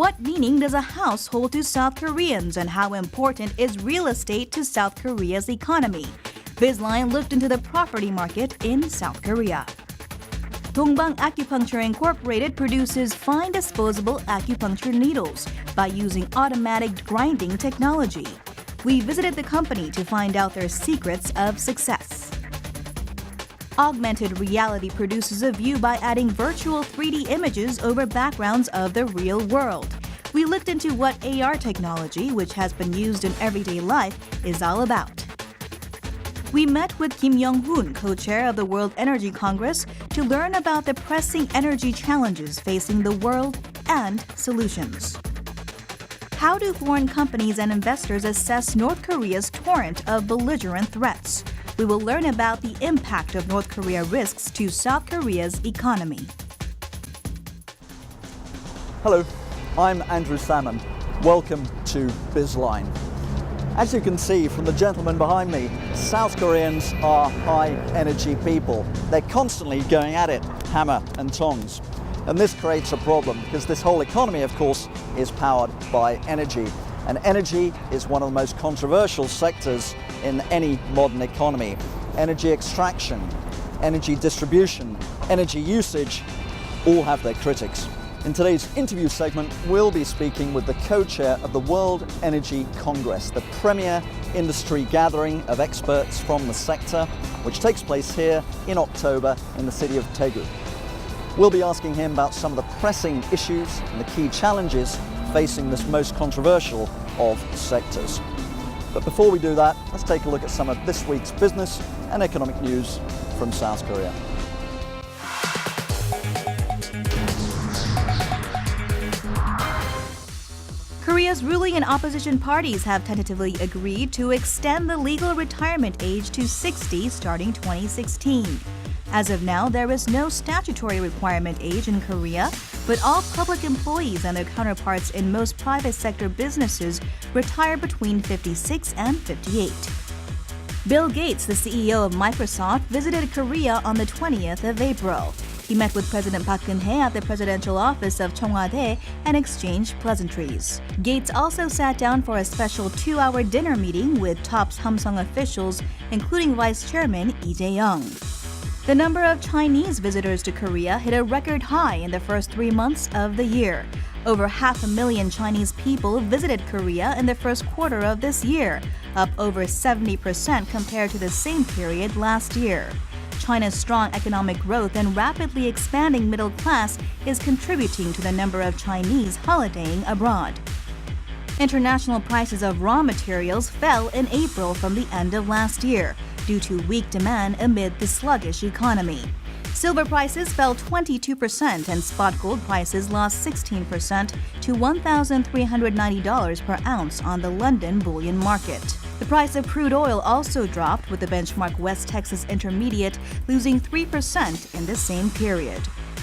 What meaning does a house hold to South Koreans, and how important is real estate to South Korea's economy? Bizline looked into the property market in South Korea. Dongbang Acupuncture Incorporated produces fine disposable acupuncture needles by using automatic grinding technology. We visited the company to find out their secrets of success. Augmented reality produces a view by adding virtual 3D images over backgrounds of the real world. We looked into what AR technology, which has been used in everyday life, is all about. We met with Kim Young-hoon, co-chair of the World Energy Congress, to learn about the pressing energy challenges facing the world and solutions. How do foreign companies and investors assess North Korea's torrent of belligerent threats? We will learn about the impact of North Korea risks to South Korea's economy. Hello, I'm Andrew Salmon. Welcome to Bizline. As you can see from the gentleman behind me, South Koreans are high-energy people. They're constantly going at it, hammer and tongs. And this creates a problem because this whole economy, of course, is powered by energy. And energy is one of the most controversial sectors in any modern economy. Energy extraction, energy distribution, energy usage all have their critics. In today's interview segment, we'll be speaking with the co-chair of the World Energy Congress, the premier industry gathering of experts from the sector, which takes place here in October in the city of Daegu. We'll be asking him about some of the pressing issues and the key challenges facing this most controversial of sectors. But before we do that, let's take a look at some of this week's business and economic news from South Korea. Korea's ruling and opposition parties have tentatively agreed to extend the legal retirement age to 60 starting 2016. As of now, there is no statutory retirement age in Korea, but all public employees and their counterparts in most private sector businesses retire between 56 and 58. Bill Gates, the CEO of Microsoft, visited Korea on the 20th of April. He met with President Park Geun-hye at the presidential office of Cheongwadae and exchanged pleasantries. Gates also sat down for a special 2-hour dinner meeting with top Samsung officials, including Vice Chairman Lee Jae-young. The number of Chinese visitors to Korea hit a record high in the first 3 months of the year. Over 500,000 Chinese people visited Korea in the first quarter of this year, up over 70% compared to the same period last year. China's strong economic growth and rapidly expanding middle class is contributing to the number of Chinese holidaying abroad. International prices of raw materials fell in April from the end of last year due to weak demand amid the sluggish economy. Silver prices fell 22% and spot gold prices lost 16% to $1,390 per ounce on the London bullion market. The price of crude oil also dropped, with the benchmark West Texas Intermediate losing 3% in the same period.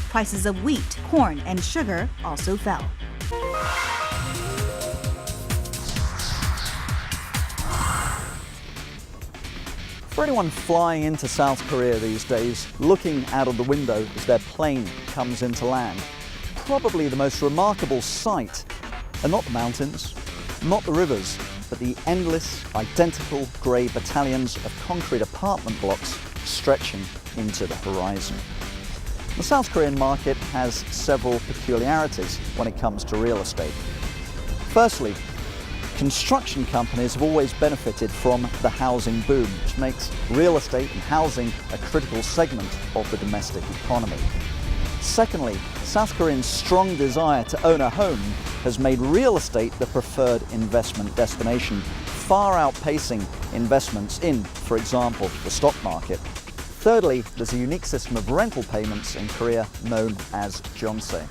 Prices of wheat, corn, and sugar also fell. For anyone flying into South Korea these days, looking out of the window as their plane comes into land, probably the most remarkable sight are not the mountains, not the rivers, but the endless, identical grey battalions of concrete apartment blocks stretching into the horizon. The South Korean market has several peculiarities when it comes to real estate. Firstly, construction companies have always benefited from the housing boom, which makes real estate and housing a critical segment of the domestic economy. Secondly, South Koreans' strong desire to own a home has made real estate the preferred investment destination, far outpacing investments in, for example, the stock market. Thirdly, there's a unique system of rental payments in Korea known as Jeonse.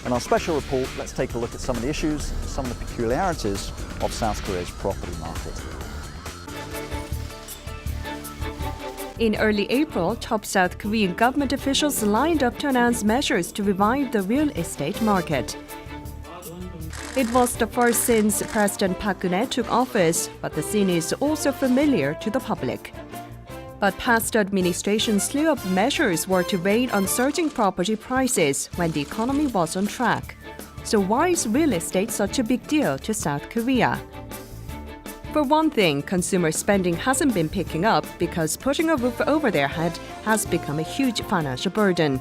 In our special report, let's take a look at some of the issues, some of the peculiarities of South Korea's property market. In early April, top South Korean government officials lined up to announce measures to revive the real estate market. It was the first since President Park Geun-hye took office, but the scene is also familiar to the public. But past administration's slew of measures were to rein on surging property prices when the economy was on track. So why is real estate such a big deal to South Korea? For one thing, consumer spending hasn't been picking up because putting a roof over their head has become a huge financial burden.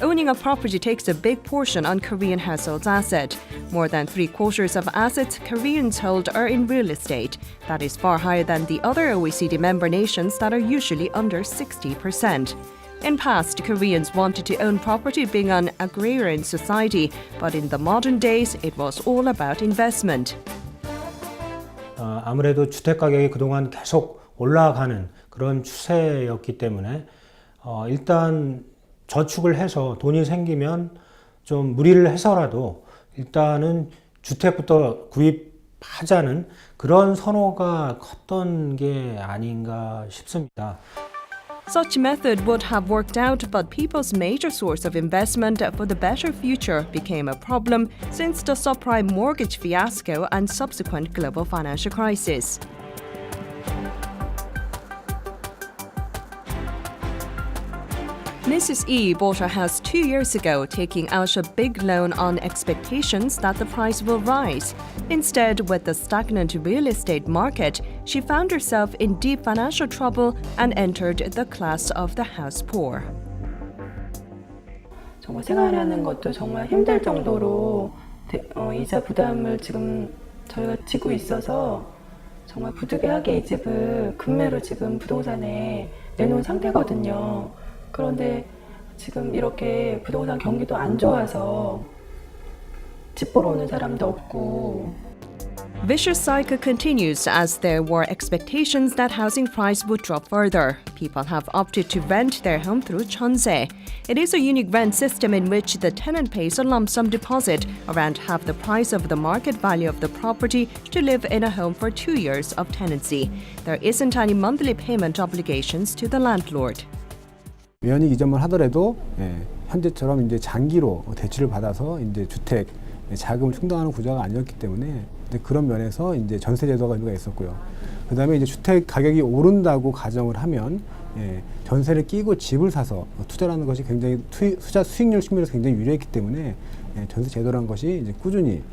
Owning a property takes a big portion on Korean households' asset. More than 3/4 of assets Koreans hold are in real estate. That is far higher than the other OECD member nations that are usually under 60%. In past, Koreans wanted to own property being an agrarian society, but in the modern days, it was all about investment. 아무래도 주택 가격이 그동안 계속 올라가는 그런 추세였기 때문에 일단 저축을 해서 돈이 생기면 좀 무리를 해서라도 일단은 주택부터 구입하자는 그런 선호가 컸던 게 아닌가 싶습니다. Such method would have worked out, but people's major source of investment for the better future became a problem since the subprime mortgage fiasco and subsequent global financial crisis. Mrs. E bought her house 2 years ago, taking out a big loan on expectations that the price will rise. Instead, with the stagnant real estate market, she found herself in deep financial trouble and entered the class of the house poor. 정말 생활하는 것도 정말 힘들 정도로 이자 부담을 지금 저희가 지고 있어서 정말 부득이하게 이 집을 급매로 지금 부동산에 내놓은 상태거든요. 그런데 지금 이렇게 부동산 경기도 안 좋아서 집 보러 오는 사람도 없고. Vicious cycle continues as there were expectations that housing price would drop further. People have opted to rent their home through Jeonse. It is a unique rent system in which the tenant pays a lump sum deposit, around half the price of the market value of the property, to live in a home for 2 years of tenancy. There isn't any monthly payment obligations to the landlord. 면이 이전만 하더라도 현재처럼 이제 장기로 대출을 받아서 이제 주택 자금을 충당하는 구조가 아니었기 때문에 그런 면에서 이제 전세 제도가 의미가 있었고요. 그다음에 이제 주택 가격이 오른다고 가정을 하면 전세를 끼고 집을 사서 투자하는 것이 굉장히 투자 수익률 측면에서 굉장히 유리했기 때문에 전세 제도라는 것이 이제 꾸준히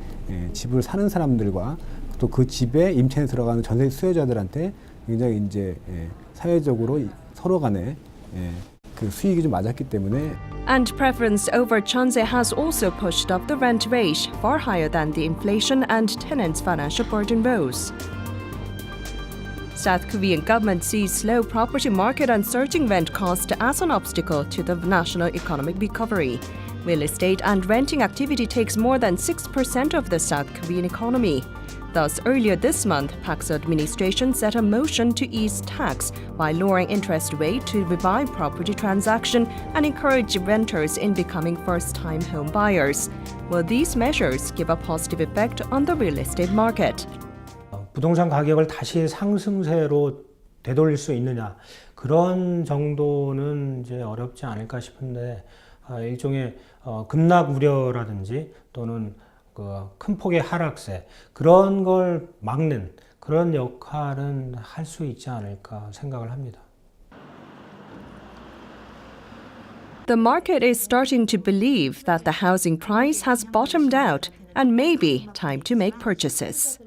집을 사는 사람들과 또 그 집에 임차인에 들어가는 전세 수요자들한테 굉장히 이제 사회적으로 서로 간에 그 수익이 좀 맞았기 때문에. And preference over Jeonse has also pushed up the rent rate, far higher than the inflation, and tenants' financial burden rose. South Korean government sees slow property market and surging rent cost as an obstacle to the national economic recovery. Real estate and renting activity takes more than 6% of the South Korean economy. Thus, earlier this month, Park's administration set a motion to ease tax by lowering interest rate to revive property transaction and encourage renters in becoming first-time home buyers. Will these measures give a positive effect on the real estate market? 부동산 가격을 다시 상승세로 되돌릴 수 있느냐, 그런 정도는 이제 어렵지 않을까 싶은데 일종의 급락 우려라든지 또는 큰 폭의 하락세, 그런 걸 막는 그런 역할은 할 수 있지 않을까 생각을 합니다. The market is starting to believe that the housing price has bottomed out and maybe time to make purchases.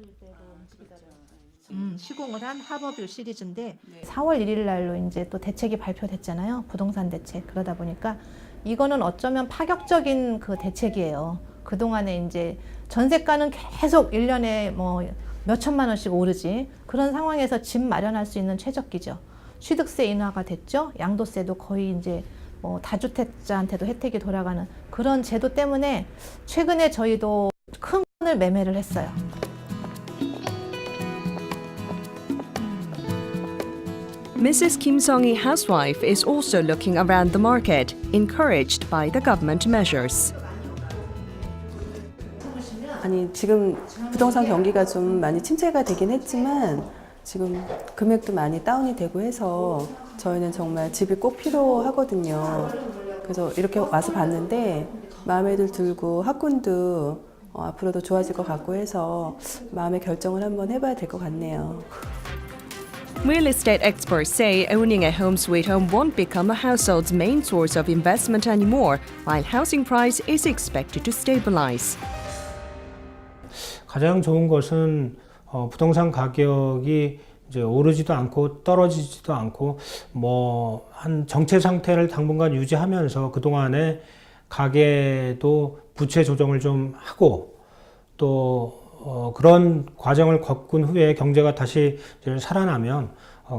시공을 한 하버뷰 시리즈인데 4월 1일 날로 이제 또 대책이 발표됐잖아요. 부동산 대책. 그러다 보니까 이거는 어쩌면 파격적인 그 대책이에요. 그동안에 이제 전세가는 계속 1년에 뭐 몇천만 원씩 오르지. 그런 상황에서 집 마련할 수 있는 최적기죠. 취득세 인하가 됐죠. 양도세도 거의 이제 뭐 다주택자한테도 혜택이 돌아가는 그런 제도 때문에 최근에 저희도 큰 돈을 매매를 했어요. Mrs. Kim Sung-hee, housewife, is also looking around the market, encouraged by the government measures. 아니 지금 부동산 경기가 좀 많이 침체가 되긴 했지만 지금 금액도 많이 다운이 되고 해서 저희는 정말 집이 꼭 필요하거든요. 그래서 이렇게 와서 봤는데 마음에 들고 학군도 앞으로도 좋아질 것 같고 해서 마음의 결정을 한번 해봐야 될 것 같네요. Real estate experts say owning a home sweet home won't become a household's main source of investment anymore, while housing price is expected to stabilize. 가장 좋은 것은 부동산 가격이 이제 오르지도 않고 떨어지지도 않고 뭐 한 정체 상태를 당분간 유지하면서 그동안에 가계도 부채 조정을 좀 하고 또 그런 과정을 겪은 후에 경제가 다시 이제 살아나면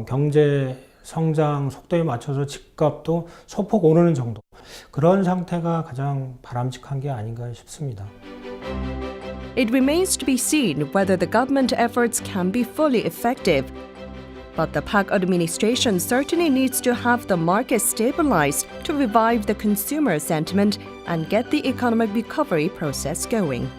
경제 성장 속도에 맞춰서 집값도 소폭 오르는 정도, 그런 상태가 가장 바람직한 게 아닌가 싶습니다. It remains to be seen whether the government efforts can be fully effective. But the Park administration certainly needs to have the market stabilized to revive the consumer sentiment and get the economic recovery process going.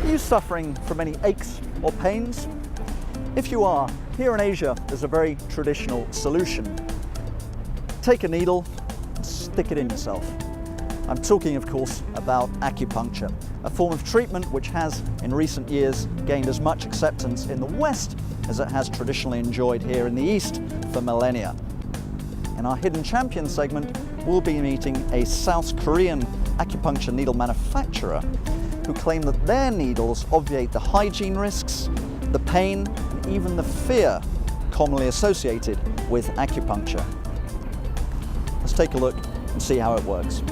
Are you suffering from any aches or pains? If you are, here in Asia there's a very traditional solution. Take a needle and stick it in yourself. I'm talking, of course, about acupuncture, a form of treatment which has, in recent years, gained as much acceptance in the West as it has traditionally enjoyed here in the East for millennia. In our Hidden Champion segment, we'll be meeting a South Korean acupuncture needle manufacturer who claim that their needles obviate the hygiene risks, the pain, and even the fear commonly associated with acupuncture. Let's take a look and see how it works.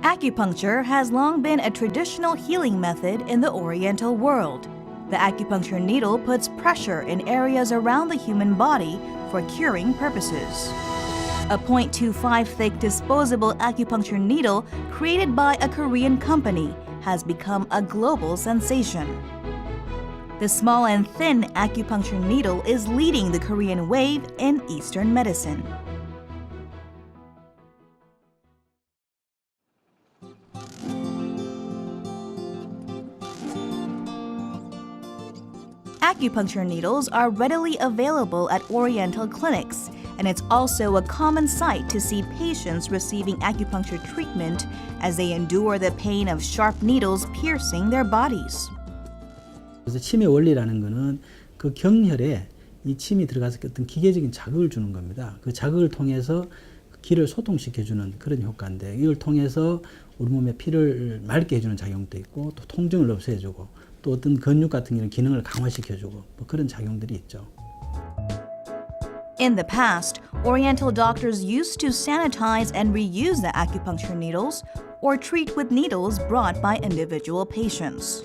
Acupuncture has long been a traditional healing method in the Oriental world. The acupuncture needle puts pressure in areas around the human body for curing purposes. A 0.25 thick disposable acupuncture needle created by a Korean company has become a global sensation. The small and thin acupuncture needle is leading the Korean wave in Eastern medicine. Acupuncture needles are readily available at Oriental clinics, and it's also a common sight to see patients receiving acupuncture treatment as they endure the pain of sharp needles piercing their bodies. 그래서 침의 원리라는 거는 그 경혈에 이 침이 들어가서 어떤 기계적인 자극을 주는 겁니다. 그 자극을 통해서 기를 소통시켜주는 그런 효과인데, 이걸 통해서 우리 몸의 피를 맑게 해주는 작용도 있고, 또 통증을 없애주고, 또 어떤 근육 같은 경우는 기능을 강화시켜주고, 뭐 그런 작용들이 있죠. In the past, Oriental doctors used to sanitize and reuse the acupuncture needles or treat with needles brought by individual patients.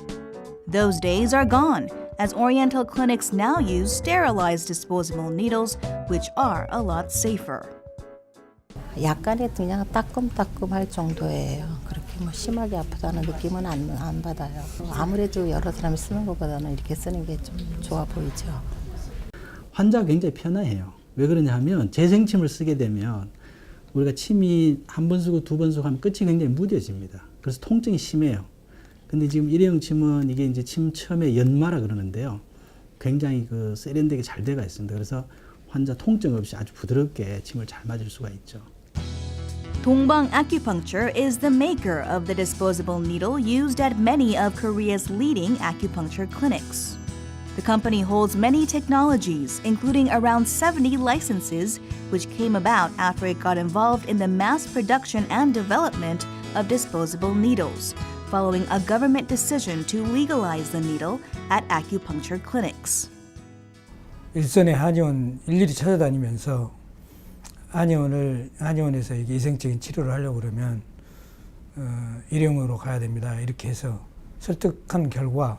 Those days are gone, as Oriental clinics now use sterilized disposable needles, which are a lot safer. 약간의 그냥 따끔따끔할 정도예요. 그렇게 뭐 심하게 아프다는 느낌은 안 받아요. 아무래도 여러 사람이 쓰는 것보다는 이렇게 쓰는 게 좀 좋아 보이죠. 환자가 굉장히 편해해요. 왜 그러냐 하면 재생침을 쓰게 되면 우리가 침이 한 번 쓰고 두 번 쓰고 하면 끝이 굉장히 무뎌집니다. 그래서 통증이 심해요. 근데 지금 일회용 침은 이게 이제 침 처음에 연마라 그러는데요. 굉장히 그 세련되게 잘 되어 있습니다. 그래서 환자 통증 없이 아주 부드럽게 침을 잘 맞을 수가 있죠. Dongbang Acupuncture is the maker of the disposable needle used at many of Korea's leading acupuncture clinics. The company holds many technologies, including around 70 licenses, which came about after it got involved in the mass production and development of disposable needles, following a government decision to legalize the needle at acupuncture clinics. 일선의 한의원 일일이 찾아다니면서 한의원에서 이게 이생적인 치료를 하려고 그러면 일용으로 가야 됩니다. 이렇게 해서 설득한 결과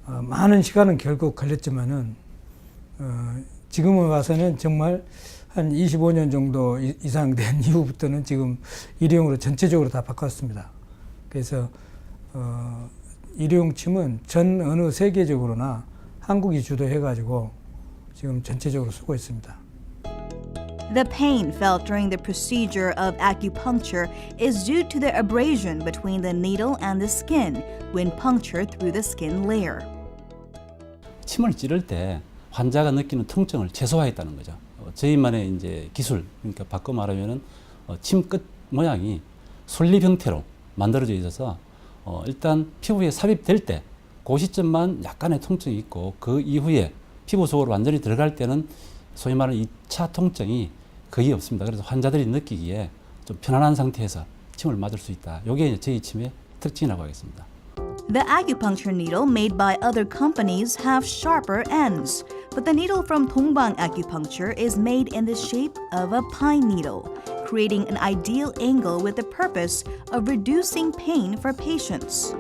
많은 시간은 결국 걸렸지만은 지금에 와서는 정말 한 25년 정도 이상 된 이후부터는 지금 일용으로 전체적으로 다 바꿨습니다. 그래서 일용 침은 전 어느 세계적으로나 한국이 주도해가지고 지금 전체적으로 쓰고 있습니다. The pain felt during the procedure of acupuncture is due to the abrasion between the needle and the skin when punctured through the skin layer. 침을 찌를 때 환자가 느끼는 통증을 최소화했다는 거죠. 저희만의 이제 기술, 그러니까 바꿔 말하면은 침 끝 모양이 솔잎 형태로 만들어져 있어서 일단 피부에 삽입될 때 그 시점만 약간의 통증이 있고 그 이후에 피부 속으로 완전히 들어갈 때는 소위 말하는 2차 통증이 거의 없습니다. 그래서 환자들이 느끼기에 좀 편안한 상태에서 침을 맞을 수 있다. 이게 저희 침의 특징이라고 하겠습니다. The acupuncture needle made by other companies have sharper ends, but the needle from Dongbang Acupuncture is made in the shape of a pine needle, creating an ideal angle with the purpose of reducing pain for patients.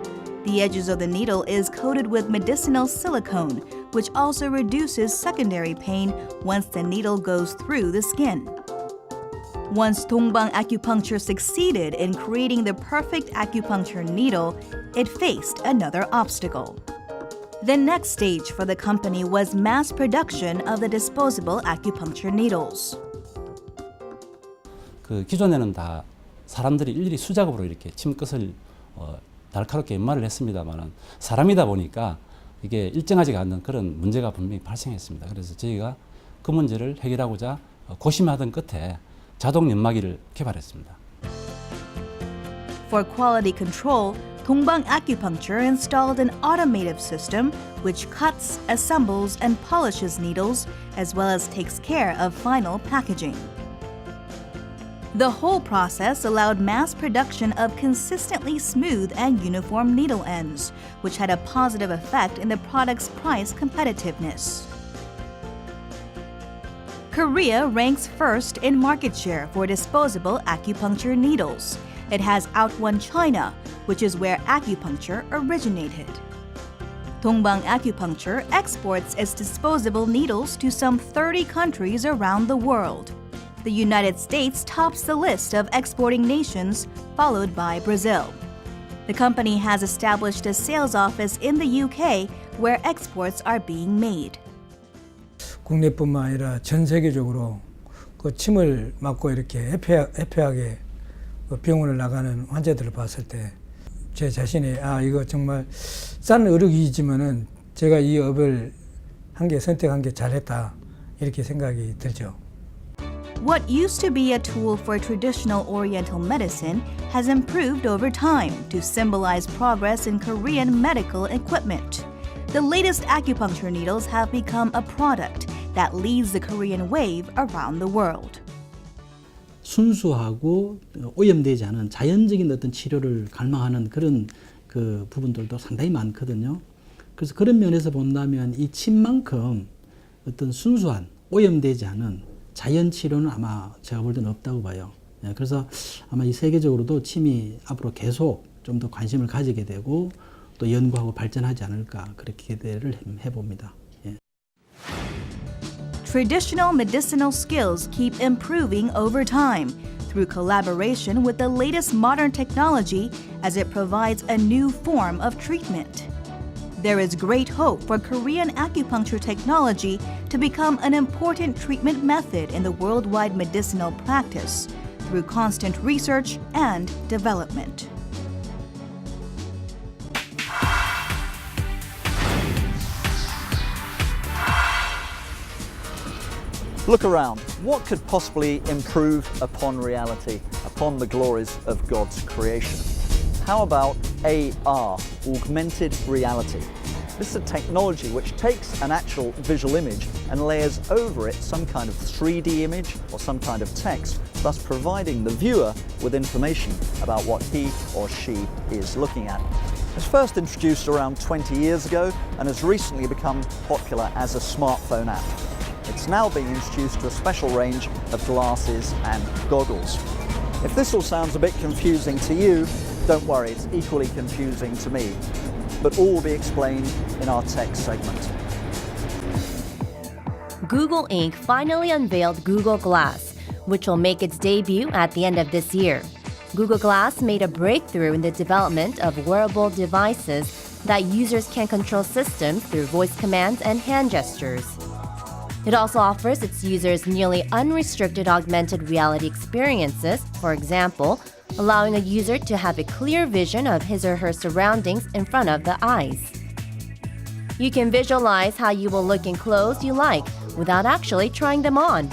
The edges of the needle is coated with medicinal silicone, which also reduces secondary pain once the needle goes through the skin. Once Dongbang Acupuncture succeeded in creating the perfect acupuncture needle, it faced another obstacle. The next stage for the company was mass production of the disposable acupuncture needles. 그 기존에는 다 사람들이 일일이 수작업으로 이렇게 침 끝을 날카롭게 연마를 했습니다만은 사람이다 보니까 이게 일정하지가 않는 그런 문제가 분명히 발생했습니다. 그래서 저희가 그 문제를 해결하고자 고심하던 끝에 자동 연마기를 개발했습니다. For quality control, Dongbang Acupuncture installed an automated system which cuts, assembles, and polishes needles, as well as takes care of final packaging. The whole process allowed mass production of consistently smooth and uniform needle ends, which had a positive effect in the product's price competitiveness. Korea ranks first in market share for disposable acupuncture needles. It has outwon China, which is where acupuncture originated. Dongbang Acupuncture exports its disposable needles to some 30 countries around the world. The United States tops the list of exporting nations, followed by Brazil. The company has established a sales office in the UK where exports are being made. 국내뿐만 아니라 전 세계적으로 그 침을 맞고 이렇게 해피하게 병원을 나가는 환자들을 봤을 때 제 자신이 이거 정말 싼 의료기지만은 제가 이 업을 선택한 게 잘했다 이렇게 생각이 들죠. What used to be a tool for traditional Oriental medicine has improved over time to symbolize progress in Korean medical equipment. The latest acupuncture needles have become a product that leads the Korean wave around the world. 순수하고 오염되지 않은 자연적인 어떤 치료를 갈망하는 그런 그 부분들도 상당히 많거든요. 그래서 그런 면에서 본다면 이 침만큼 어떤 순수한 오염되지 않은 자연 치료는 아마 제가 볼 때는 없다고 봐요. 그래서 아마 이 세계적으로도 침이 앞으로 계속 좀 더 관심을 가지게 되고 또 연구하고 발전하지 않을까 그렇게 기대를 해봅니다. Traditional medicinal skills keep improving over time through collaboration with the latest modern technology as it provides a new form of treatment. There is great hope for Korean acupuncture technology to become an important treatment method in the worldwide medicinal practice through constant research and development. Look around. What could possibly improve upon reality, upon the glories of God's creation? How about AR, augmented reality? This is a technology which takes an actual visual image and layers over it some kind of 3D image or some kind of text, thus providing the viewer with information about what he or she is looking at. It was first introduced around 20 years ago and has recently become popular as a smartphone app. It's now being introduced to a special range of glasses and goggles. If this all sounds a bit confusing to you, don't worry, it's equally confusing to me. But all will be explained in our tech segment. Google Inc. finally unveiled Google Glass, which will make its debut at the end of this year. Google Glass made a breakthrough in the development of wearable devices that users can control systems through voice commands and hand gestures. It also offers its users nearly unrestricted augmented reality experiences, for example, allowing a user to have a clear vision of his or her surroundings in front of the eyes. You can visualize how you will look in clothes you like without actually trying them on.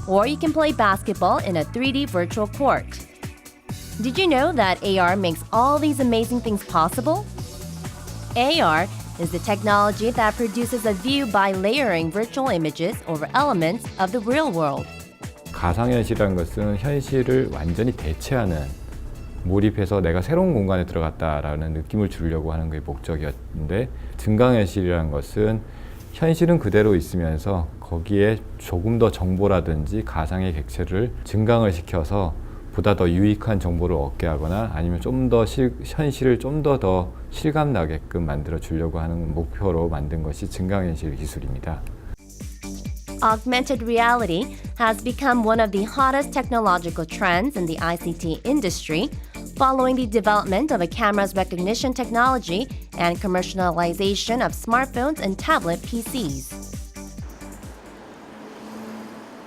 Or you can play basketball in a 3D virtual court. Did you know that AR makes all these amazing things possible? AR is the technology that produces a view by layering virtual images over elements of the real world. 가상현실이라는 것은 현실을 완전히 대체하는, 몰입해서 내가 새로운 공간에 들어갔다라는 느낌을 주려고 하는 게 목적이었는데, 증강현실이라는 것은 현실은 그대로 있으면서 거기에 조금 더 정보라든지 가상의 객체를 증강을 시켜서 보다 더 유익한 정보를 얻게 하거나 아니면 좀 더 현실을 좀 더 실감 나게끔 만들어 주려고 하는 목표로 만든 것이 증강현실 기술입니다. Augmented reality has become one of the hottest technological trends in the ICT industry, following the development of a camera's recognition technology and commercialization of smartphones and tablet PCs.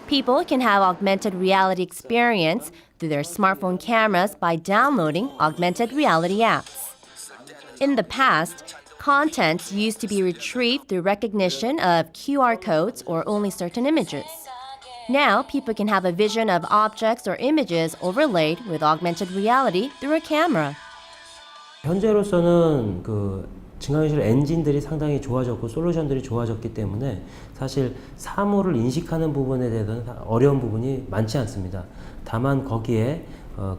People can have augmented reality experience through their smartphone cameras by downloading augmented reality apps. In the past, contents used to be retrieved through recognition of QR codes or only certain images. Now, people can have a vision of objects or images overlaid with augmented reality through a camera. 현재로서는 그 증강현실 엔진들이 상당히 좋아졌고 솔루션들이 좋아졌기 때문에 사실 사물을 인식하는 부분에 대해서는 어려운 부분이 많지 않습니다. 다만 거기에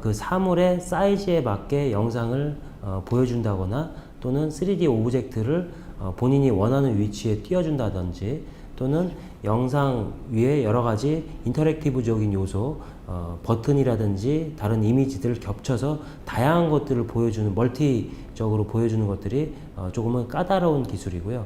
그 사물의 사이즈에 맞게 영상을 보여준다거나 또는 3D 오브젝트를 본인이 원하는 위치에 띄워준다든지 또는 영상 위에 여러 가지 인터랙티브적인 요소, 버튼이라든지 다른 이미지들을 겹쳐서 다양한 것들을 보여주는, 멀티적으로 보여주는 것들이 조금은 까다로운 기술이고요.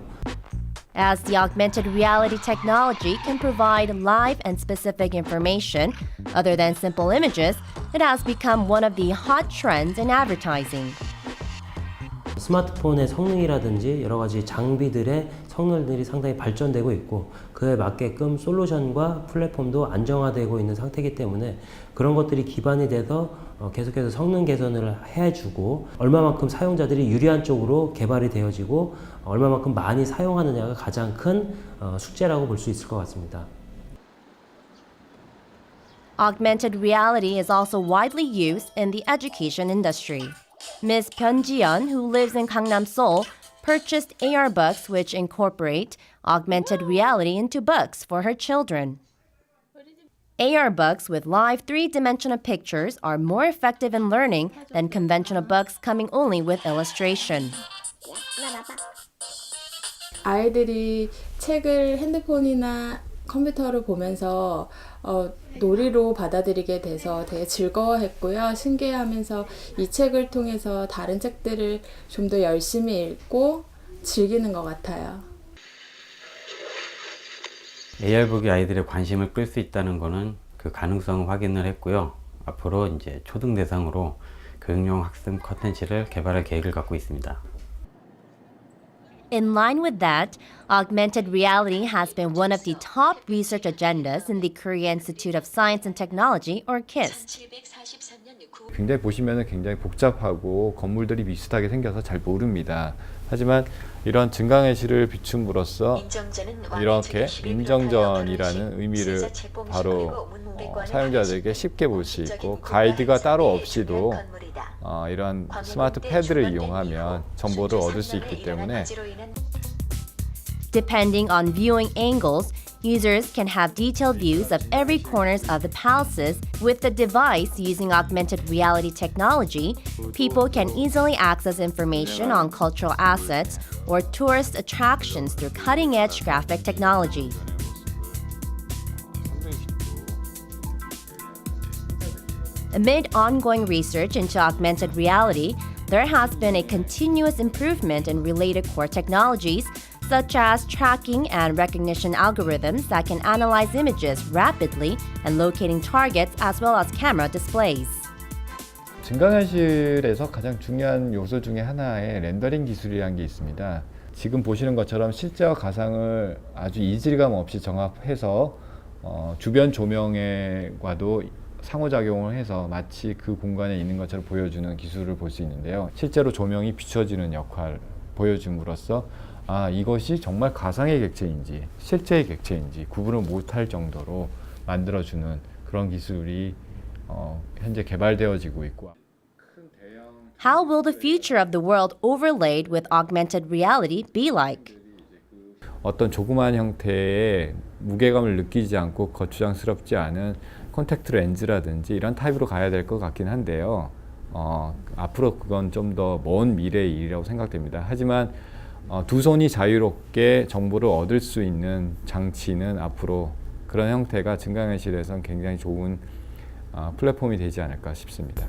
As the augmented reality technology can provide live and specific information other than simple images, it has become one of the hot trends in advertising. 스마트폰의 성능이라든지 여러 가지 장비들의 성능들이 상당히 발전되고 있고 그에 맞게끔 솔루션과 플랫폼도 안정화되고 있는 상태이기 때문에 그런 것들이 기반이 돼서 계속해서 성능 개선을 해주고 얼마만큼 사용자들이 유리한 쪽으로 개발이 되어지고 얼마만큼 많이 사용하느냐가 가장 큰 숙제라고 볼 수 있을 것 같습니다. Augmented reality is also widely used in the education industry. Ms. Jeonse, who lives in Gangnam, Seoul, purchased AR books which incorporate augmented reality into books for her children. AR books with live three-dimensional pictures are more effective in learning than conventional books coming only with illustration. 아이들이 책을 핸드폰이나 컴퓨터로 보면서 놀이로 받아들이게 돼서 되게 즐거워했고요. 신기해하면서 이 책을 통해서 다른 책들을 좀 더 열심히 읽고 즐기는 것 같아요. AR북이 아이들의 관심을 끌 수 있다는 것은 그 가능성을 확인을 했고요. 앞으로 이제 초등 대상으로 교육용 학습 콘텐츠를 개발할 계획을 갖고 있습니다. In line with that, augmented reality has been one of the top research agendas in the Korea Institute of Science and Technology, or KIST. 굉장히 보시면 굉장히 복잡하고 건물들이 비슷하게 생겨서 잘 모릅니다. 하지만 이런 증강현실을 비춤으로써 이렇게 인정전이라는 의미를 바로 사용자들에게 쉽게 볼 수 있고 가이드가 따로 없이도 이런 스마트 패드를 이용하면 정보를 얻을 수 있기 때문에 Depending on viewing angles, users can have detailed views of every corners of the palaces. With the device using augmented reality technology, people can easily access information on cultural assets or tourist attractions through cutting-edge graphic technology. Amid ongoing research into augmented reality, there has been a continuous improvement in related core technologies, such as tracking and recognition algorithms that can analyze images rapidly and locating targets as well as camera displays. 증강현실에서 가장 중요한 요소 중에 하나의 렌더링 기술이라는 게 있습니다. 지금 보시는 것처럼 실제와 가상을 아주 이질감 없이 정합해서 주변 조명과도 상호작용을 해서 마치 그 공간에 있는 것처럼 보여주는 기술을 볼 수 있는데요. 실제로 조명이 비춰지는 역할을 보여줌으로써 이것이 정말 가상의 객체인지 실제의 객체인지 구분을 못할 정도로 만들어주는 그런 기술이 현재 개발되어지고 있고 How will the future of the world overlaid with augmented reality be like? 어떤 조그마한 형태의 무게감을 느끼지 않고 거추장스럽지 않은 콘택트 렌즈라든지 이런 타입으로 가야 될 것 같긴 한데요. 앞으로 그건 좀 더 먼 미래의 일이라고 생각됩니다. 하지만 두 손이 자유롭게 정보를 얻을 수 있는 장치는 앞으로 그런 형태가 증강현실에선 굉장히 좋은 플랫폼이 되지 않을까 싶습니다.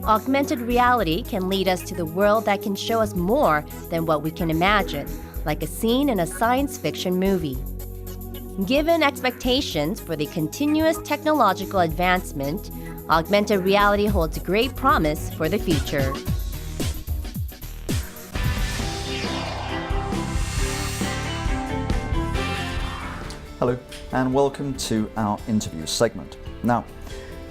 Augmented reality can lead us to the world that can show us more than what we can imagine, like a scene in a science fiction movie. Given expectations for the continuous technological advancement, augmented reality holds great promise for the future. Hello, and welcome to our interview segment. Now,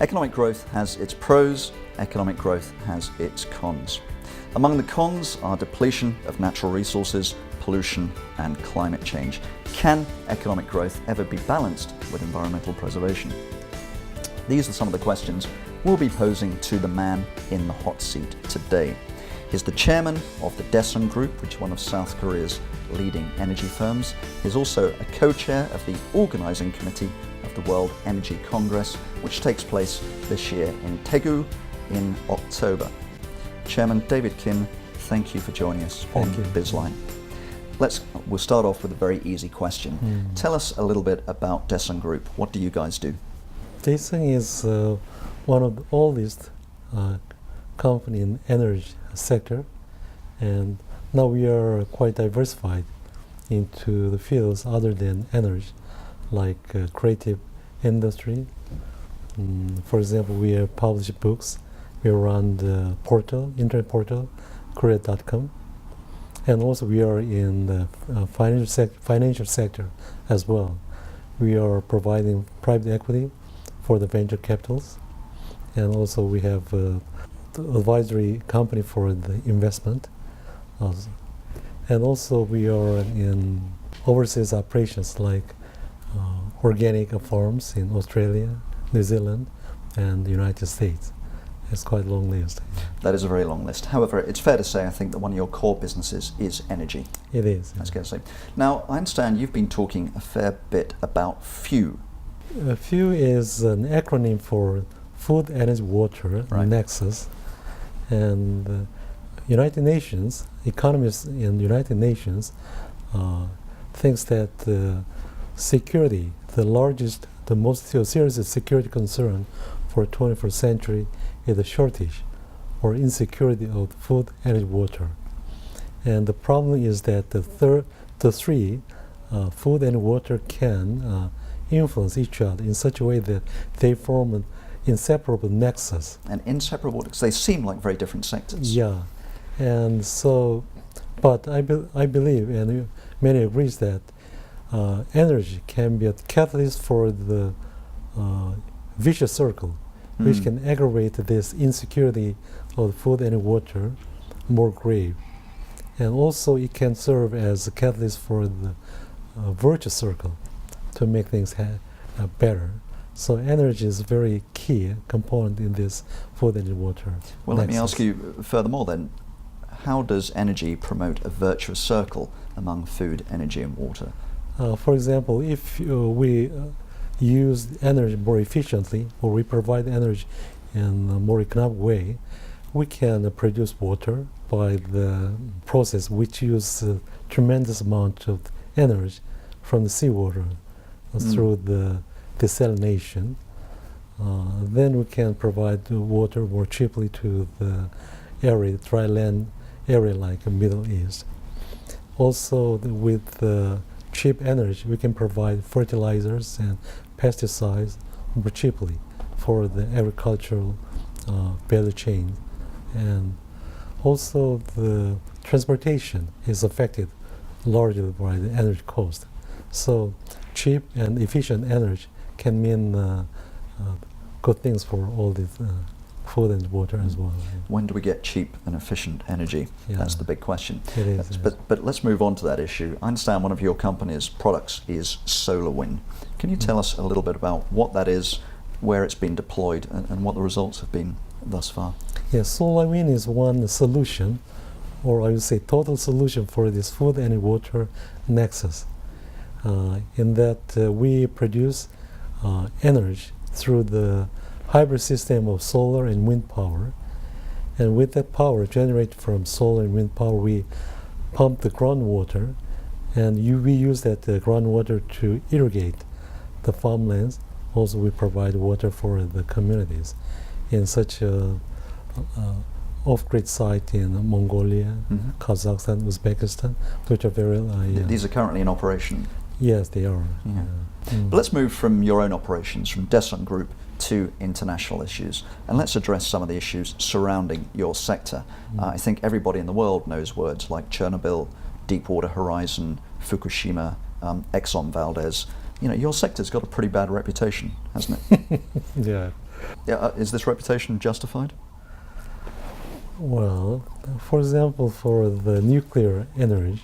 economic growth has its pros, economic growth has its cons. Among the cons are depletion of natural resources, pollution, and climate change. Can economic growth ever be balanced with environmental preservation? These are some of the questions we'll be posing to the man in the hot seat today. He's the chairman of the Jeonse Group, which is one of South Korea's leading energy firms. He's also a co-chair of the organizing committee of the World Energy Congress, which takes place this year in Daegu in October. Chairman David Kim, thank you for joining us on Bizline. We'll start off with a very easy question. Tell us a little bit about Jeonse Group. What do you guys do? Jeonse is one of the oldest company in energy sector, and now we are quite diversified into the fields other than energy, like creative industry. For example, we publish books. We run the portal, internet portal, korea.com. And also we are in the financial sector as well. We are providing private equity for the venture capitals. And also we have the advisory company for the investment. And also we are in overseas operations like organic farms in Australia, New Zealand, and the United States. It's quite a long list. That is a very long list. However, it's fair to say, I think, that one of your core businesses is energy. It is. That's fair to say. Now, I understand you've been talking a fair bit about FEW. FEW is an acronym for Food, Energy, Water Nexus. And United Nations, economists in the United Nations thinks that security, the most serious security concern for 21st century is the shortage or insecurity of food, energy, water. And the problem is that the three, food and water, can influence each other in such a way that they form an inseparable nexus. An inseparable, because they seem like very different sectors. Yeah, and so, but I believe, and many agree, that energy can be a catalyst for the vicious circle, which can aggravate this insecurity of food and water more grave. And also it can serve as a catalyst for the virtuous circle to make things better. So energy is a very key component in this food and water. Well, let me ask you furthermore then, how does energy promote a virtuous circle among food, energy and water? For example, if we use energy more efficiently, or we provide energy in a more economic way, we can produce water by the process which uses a tremendous amount of energy from the seawater through the desalination. Then we can provide water more cheaply to the dry land area like the Middle East. Also, with cheap energy, we can provide fertilizers and pesticides more cheaply for the agricultural value chain. And also the transportation is affected largely by the energy cost. So cheap and efficient energy can mean good things for all these food and water as well. When do we get cheap and efficient energy? Yeah. That's the big question. It is. But let's move on to that issue. I understand one of your company's products is solar wind. Can you tell us a little bit about what that is, where it's been deployed, and what the results have been thus far? Yes, solar wind is one solution, or I would say total solution for this food and water nexus. In that we produce energy through the hybrid system of solar and wind power. And with that power generated from solar and wind power, we pump the groundwater, and we use that groundwater to irrigate the farmlands. Also, we provide water for the communities in such a off-grid site in Mongolia, Kazakhstan, Uzbekistan, which are very... These are currently in operation? Yes, they are. Yeah. But let's move from your own operations, from Desson Group, to international issues, and let's address some of the issues surrounding your sector. I think everybody in the world knows words like Chernobyl, Deepwater Horizon, Fukushima, Exxon Valdez. You know, your sector's got a pretty bad reputation, hasn't it? Yeah. Is this reputation justified? Well, for example, for the nuclear energy,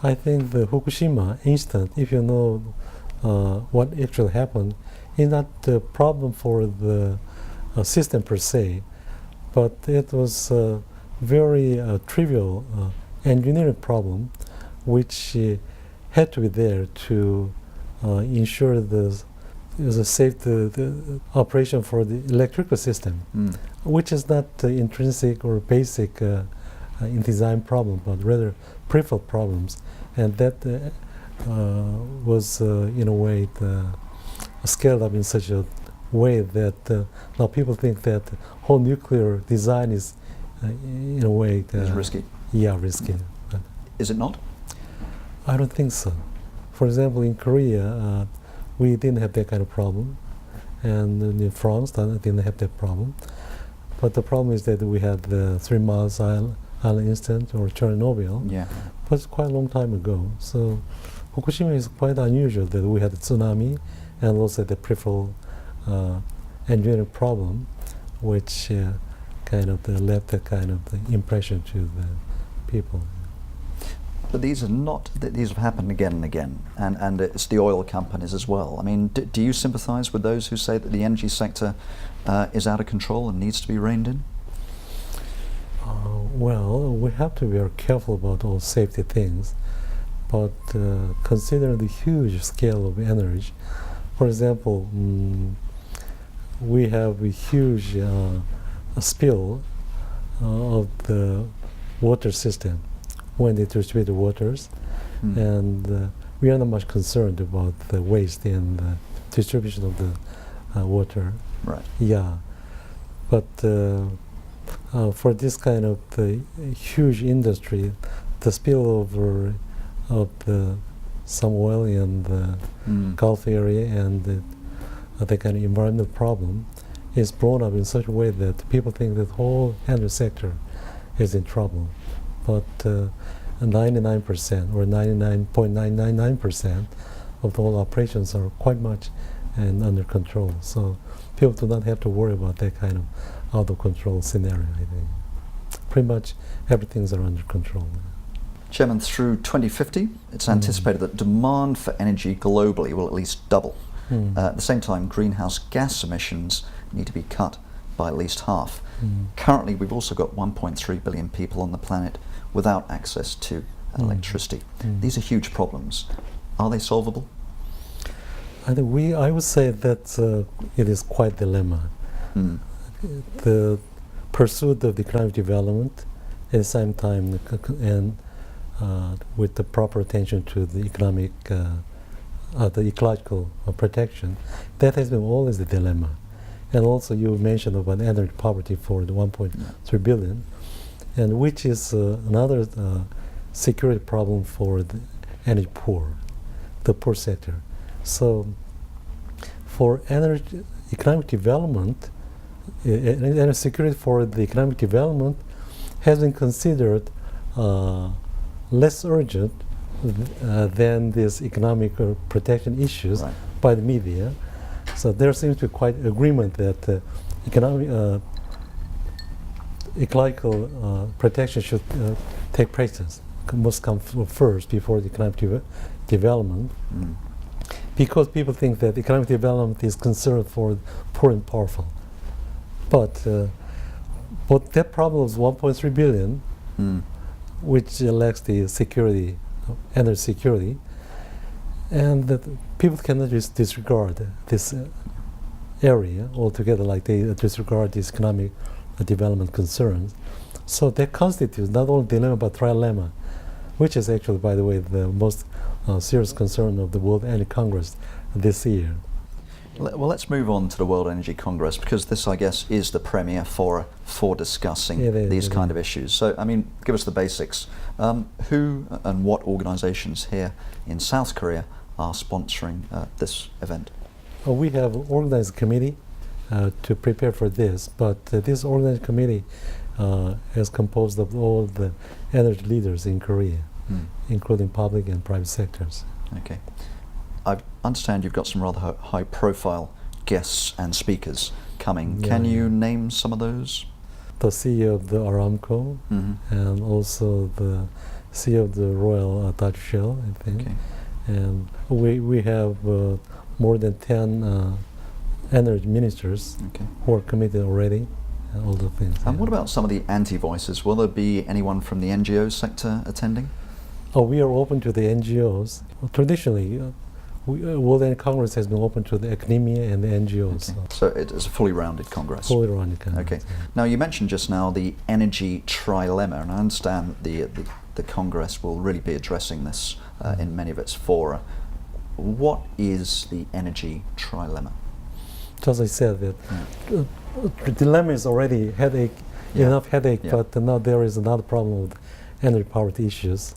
I think the Fukushima incident, if you know what actually happened, is not the problem for the system per se, but it was a very trivial engineering problem which had to be there to ensure the safe the operation for the electrical system, which is not intrinsic or basic in design problem, but rather peripheral problems, and that was in a way scaled up in such a way that now people think that whole nuclear design is in a way is risky. Yeah, risky. Is it not? I don't think so. For example, in Korea, we didn't have that kind of problem, and in France, didn't have that problem. But the problem is that we had the 3 Mile Island incident or Chernobyl. Yeah. But it's quite a long time ago. So Fukushima is quite unusual that we had a tsunami and also the peripheral engineering problem, which kind of left a kind of impression to the people. But these are not, these have happened again and again, and it's the oil companies as well. I mean, do you sympathise with those who say that the energy sector is out of control and needs to be reined in? Well, we have to be very careful about all safety things, but considering the huge scale of energy, for example, we have a huge spill of the water system when they distribute the waters, and we are not much concerned about the waste in the distribution of the water. Right. Yeah, but for this kind of huge industry, the spillover of some oil in the Gulf area and the kind of environmental problem is blown up in such a way that people think that the whole energy sector is in trouble. But 99% or 99.999% of the whole operations are quite much and under control. So people do not have to worry about that kind of out of control scenario, I think. Pretty much everything's are under control. Chairman, through 2050, it's anticipated that demand for energy globally will at least double. At the same time, greenhouse gas emissions need to be cut by at least half. Currently, we've also got 1.3 billion people on the planet without access to electricity. These are huge problems. Are they solvable? I would say that it is quite a dilemma. The pursuit of economic development at the same time and with the proper attention to the economic, the ecological protection, that has been always the dilemma. And also you mentioned about energy poverty for the 1.3 billion, and which is another security problem for the energy poor, the poor sector. So for energy economic development, energy security for the economic development has been considered less urgent than these economic protection issues by the media. So there seems to be quite agreement that economic ecological protection should take precedence, must come first before the economic development, because people think that economic development is concerned for poor and powerful. But But that problem is 1.3 billion, which lacks the security, energy security, and that people cannot just disregard this area altogether, like they disregard these economic development concerns. So that constitutes not only dilemma but trilemma, which is actually, by the way, the most serious concern of the World Energy Congress this year. Well, let's move on to the World Energy Congress, because this, I guess, is the premier forum for discussing these kind of issues. So, I mean, give us the basics. Who and what organizations here in South Korea are sponsoring this event? We have organized a committee to prepare for this, but this organized committee is composed of all the energy leaders in Korea, including public and private sectors. Okay. I understand you've got some rather high-profile guests and speakers coming. Can you name some of those? The CEO of the Aramco, and also the CEO of the Royal Dutch Shell, I think. Okay. And we have more than 10 energy ministers who are committed already, and all the things. And what about some of the anti-voices? Will there be anyone from the NGO sector attending? Oh, we are open to the NGOs. Well, traditionally, World Energy Congress has been open to the academia and the NGOs. Okay. So it's a fully rounded Congress? Fully rounded Congress. Okay. Now, you mentioned just now the energy trilemma, and I understand the Congress will really be addressing this in many of its fora. What is the energy trilemma? As I said, that the dilemma is already enough headache, but now there is another problem with energy poverty issues.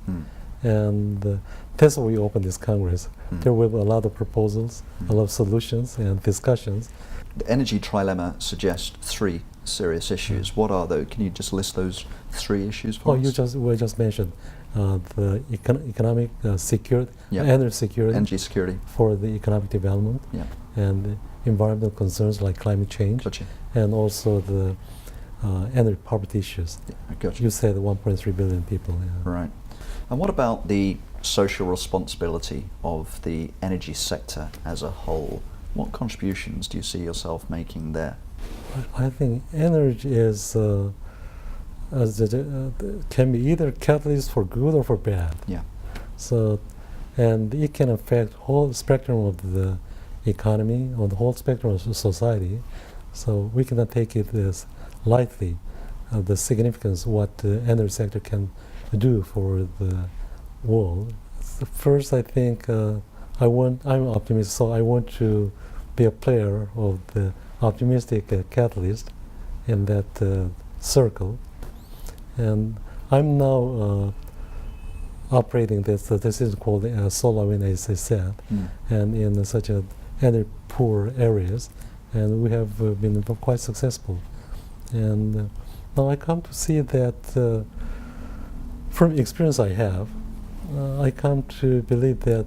And that's why we opened this Congress. There will be a lot of proposals, a lot of solutions and discussions. The energy trilemma suggests 3 serious issues. What are those? Can you just list those 3 issues for us? We just mentioned the economic security, energy security for the economic development, and environmental concerns like climate change, and also the energy poverty issues. You said 1.3 billion people. Right. And what about the social responsibility of the energy sector as a whole? What contributions do you see yourself making there? I think energy is can be either catalyst for good or for bad. Yeah. So, and it can affect whole spectrum of the economy or the whole spectrum of society. So we cannot take it as lightly, the significance of what the energy sector can do for the world. So first, I think I'm optimistic, so I want to be a player of the optimistic catalyst in that circle. And I'm now operating this is called solar wind, as I said, and in such a energy poor areas, and we have been quite successful. And now I come to see that from experience I have, I come to believe that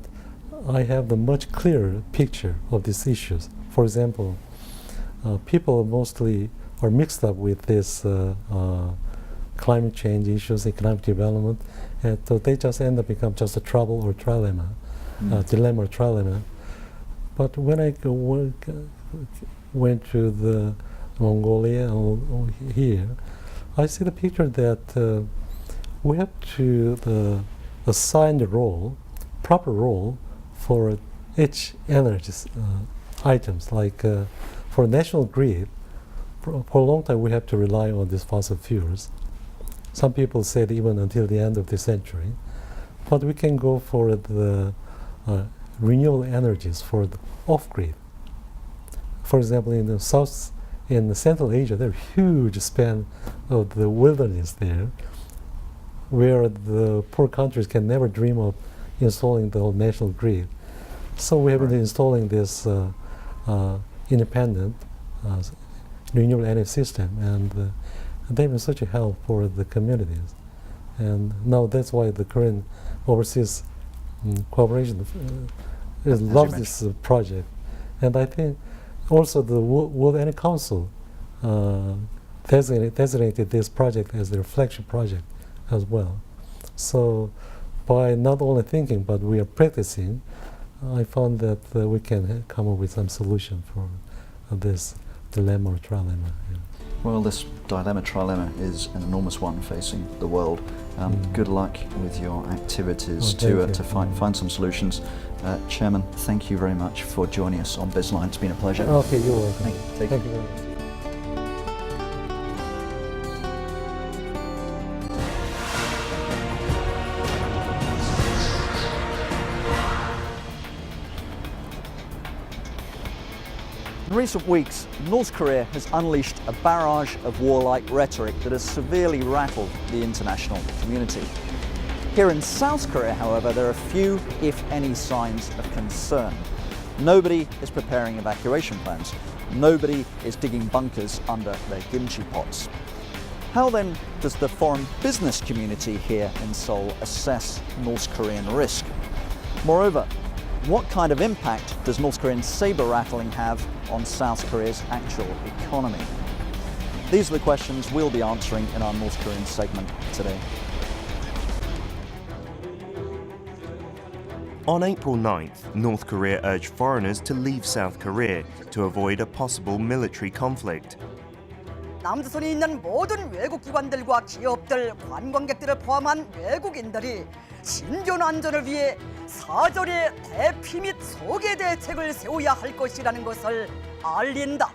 I have the much clearer picture of these issues. For example, people mostly are mixed up with this climate change issues, economic development, and so they just end up become just a trouble or trilemma, dilemma or trilemma. But when I went to the Mongolia here, I see the picture that we have to assign the role, proper role for each energy items. Like for national grid, for a long time we have to rely on these fossil fuels. Some people said even until the end of the century, but we can go for the renewable energies for the off-grid. For example, in the in Central Asia, there are huge span of the wilderness there, where the poor countries can never dream of installing the whole national grid. So we have been installing this independent renewable energy system, and they've been such a help for the communities. And now that's why the current overseas cooperation loves this project. And I think also the World Energy Council designated this project as their flagship project as well. So by not only thinking, but we are practicing, I found that we can come up with some solution for this dilemma or trilemma. Well, this trilemma is an enormous one facing the world. Good luck with your activities to find some solutions. Chairman, thank you very much for joining us on Bizline. It's been a pleasure. Okay, you're welcome. Thank you. Thank you very much. In recent weeks, North Korea has unleashed a barrage of warlike rhetoric that has severely rattled the international community. Here in South Korea, however, there are few, if any, signs of concern. Nobody is preparing evacuation plans. Nobody is digging bunkers under their kimchi pots. How then does the foreign business community here in Seoul assess North Korean risk? Moreover, what kind of impact does North Korean saber rattling have on South Korea's actual economy? These are the questions we'll be answering in our North Korean segment today. On April 9th, North Korea urged foreigners to leave South Korea to avoid a possible military conflict. 남조선이 있는 모든 외국 기관들과 기업들, 관광객들을 포함한 외국인들이 신변 안전을 위해 사전에 대피 및 소개 대책을 세워야 할 것이라는 것을 알린다.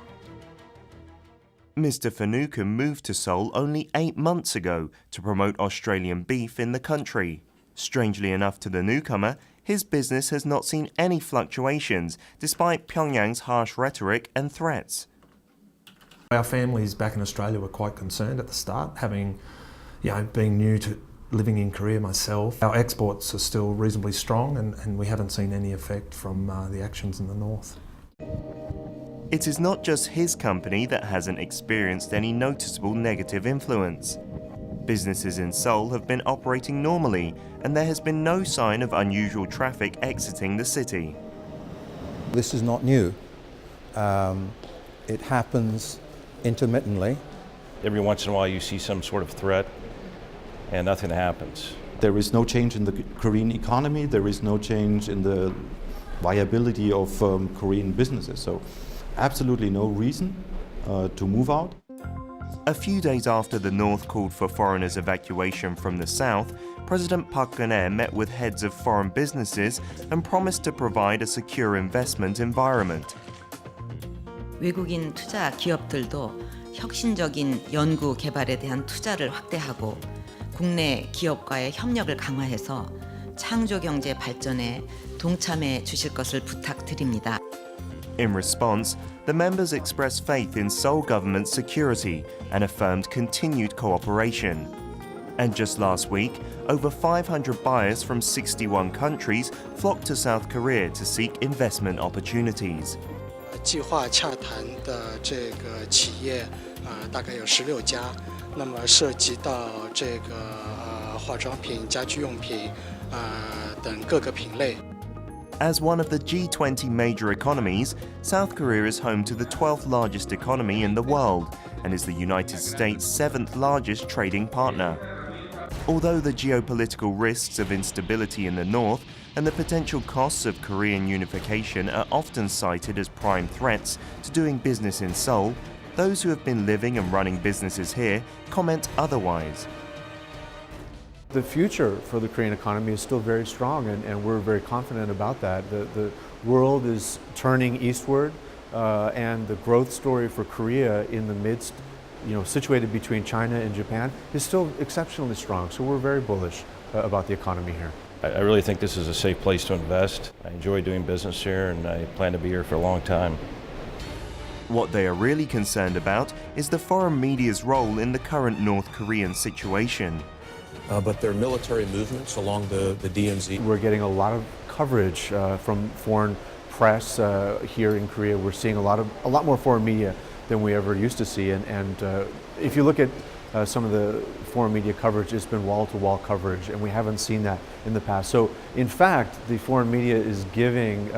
Mr. Finucane moved to Seoul only 8 months ago to promote Australian beef in the country. Strangely enough to the newcomer, his business has not seen any fluctuations despite Pyongyang's harsh rhetoric and threats. Our families back in Australia were quite concerned at the start, having, being new to living in Korea myself. Our exports are still reasonably strong and we haven't seen any effect from the actions in the north. It is not just his company that hasn't experienced any noticeable negative influence. Businesses in Seoul have been operating normally and there has been no sign of unusual traffic exiting the city. This is not new. It happens intermittently. Every once in a while you see some sort of threat and nothing happens. There is no change in the Korean economy, there is no change in the viability of Korean businesses, so absolutely no reason to move out. A few days after the North called for foreigners' evacuation from the South, President Park Geun-hye met with heads of foreign businesses and promised to provide a secure investment environment. 외국인 투자 기업들도 혁신적인 연구 개발에 대한 투자를 확대하고 국내 기업과의 협력을 강화해서 창조 경제 발전에 동참해 주실 것을 부탁드립니다. In response, the members expressed faith in Seoul government's security and affirmed continued cooperation. And just last week, over 500 buyers from 61 countries flocked to South Korea to seek investment opportunities. 计划洽谈的这个企业大概有16家，那么涉及到这个化妆品、家居用品等各个品类。 As one of the G20 major economies, South Korea is home to the 12th largest economy in the world and is the United States' 7th largest trading partner. Although the geopolitical risks of instability in the north and the potential costs of Korean unification are often cited as prime threats to doing business in Seoul, those who have been living and running businesses here comment otherwise. The future for the Korean economy is still very strong, and we're very confident about that. The world is turning eastward, and the growth story for Korea in the midst, situated between China and Japan, is still exceptionally strong. So we're very bullish about the economy here. I really think this is a safe place to invest. I enjoy doing business here and I plan to be here for a long time. What they are really concerned about is the foreign media's role in the current North Korean situation. But there are military movements along the DMZ. We're getting a lot of coverage from foreign press here in Korea. We're seeing a lot more foreign media than we ever used to see. And if you look at some of the foreign media coverage, it's been wall-to-wall coverage, and we haven't seen that in the past. So, in fact, the foreign media is giving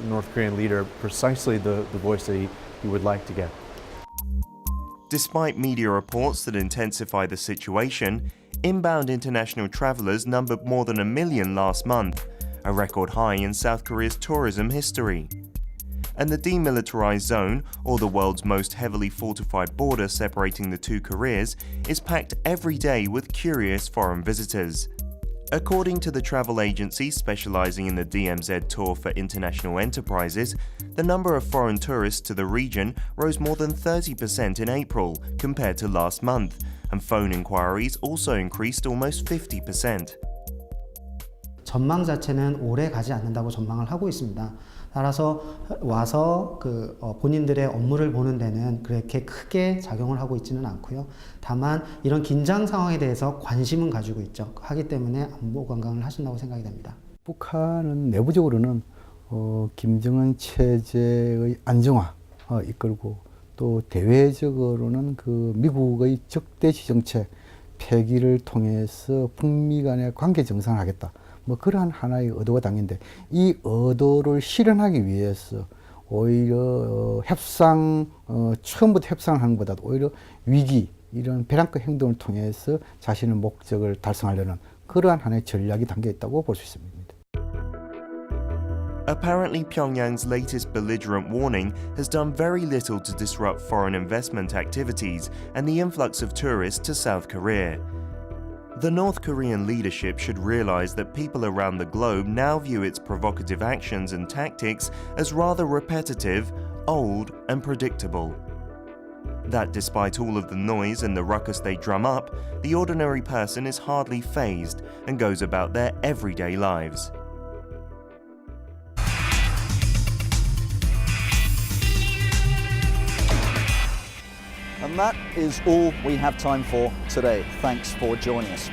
North Korean leader precisely the voice that he would like to get. Despite media reports that intensify the situation, inbound international travelers numbered more than 1 million last month, a record high in South Korea's tourism history. and the demilitarized zone, or the world's most heavily fortified border separating the two Koreas, is packed every day with curious foreign visitors. According to the travel agency specializing in the DMZ tour for international enterprises, the number of foreign tourists to the region rose more than 30% in April compared to last month, and phone inquiries also increased almost 50%. 전망 자체는 오래 가지 않는다고 전망을 하고 있습니다. 따라서 와서 본인들의 업무를 보는 데는 그렇게 크게 작용을 하고 있지는 않고요. 다만 이런 긴장 상황에 대해서 관심은 가지고 있죠. 하기 때문에 안보 관광을 하신다고 생각이 됩니다. 북한은 내부적으로는 김정은 체제의 안정화 이끌고 또 대외적으로는 그 미국의 적대시 정책 폐기를 통해서 북미 간의 관계 정상화하겠다. 뭐 그러한 하나의 의도가 당긴데 이 의도를 실현하기 위해서 오히려 처음부터 협상을 하는 것보다도 오히려 위기, 이런 배란급 행동을 통해서 자신의 목적을 달성하려는 그러한 하나의 전략이 담겨 있다고 볼 수 있습니다. Apparently, Pyongyang's latest belligerent warning has done very little to disrupt foreign investment activities and the influx of tourists to South Korea. The North Korean leadership should realize that people around the globe now view its provocative actions and tactics as rather repetitive, old, and predictable. That despite all of the noise and the ruckus they drum up, the ordinary person is hardly fazed and goes about their everyday lives. And that is all we have time for today. Thanks for joining us.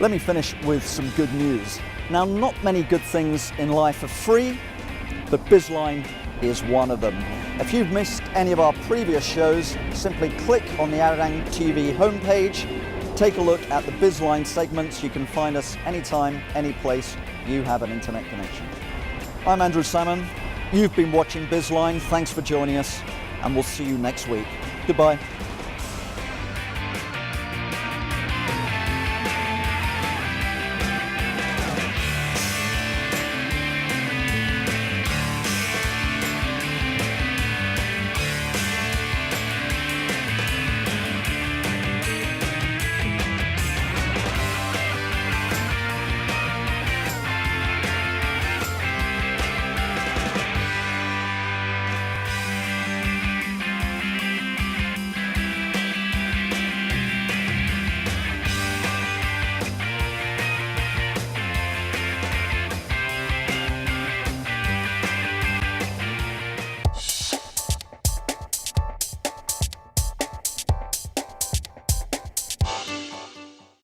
Let me finish with some good news. Now, not many good things in life are free, but Bizline is one of them. If you've missed any of our previous shows, simply click on the Arirang TV homepage, take a look at the Bizline segments. You can find us anytime, any place you have an internet connection. I'm Andrew Salmon. You've been watching Bizline. Thanks for joining us, and we'll see you next week. Goodbye.